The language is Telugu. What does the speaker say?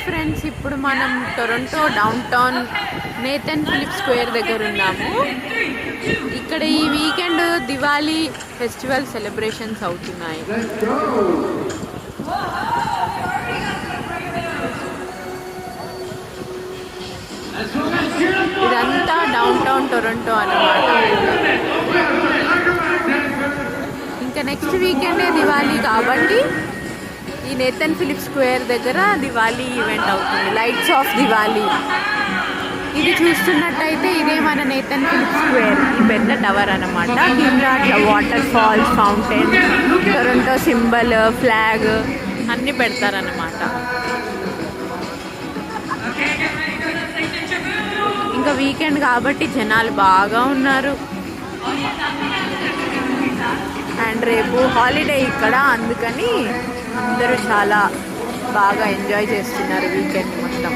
ఫ్రెండ్స్, ఇప్పుడు మనం Toronto downtown Nathan Phillip square దగ్గర ఉన్నాము. ఇక్కడ ఈ వీకెండ్ దివాళీ ఫెస్టివల్ సెలబ్రేషన్స్ అవుతున్నాయి. ఇదంతా డౌన్ టౌన్ టొరంటో అన్నమాట. ఇంకా నెక్స్ట్ వీకెండే దివాళీ కాబట్టి ఈ నేథన్ ఫిలిప్ స్క్వేర్ దగ్గర దివాళీ ఈవెంట్ అవుతుంది, లైట్స్ ఆఫ్ దివాళీ. ఇది చూస్తున్నట్టయితే ఇదే మన నేథన్ ఫిలిప్ స్క్వేర్, ఈ పెద్ద టవర్ అన్నమాట. కింద water falls, fountain, Toronto symbol, flag అన్నీ పెడతారన్నమాట. ఇంకా వీకెండ్ కాబట్టి జనాలు బాగా ఉన్నారు. అండ్ రేపు హాలిడే ఇక్కడ, అందుకని అందరూ చాలా బాగా ఎంజాయ్ చేస్తున్నారు వీకెండ్ మొత్తం.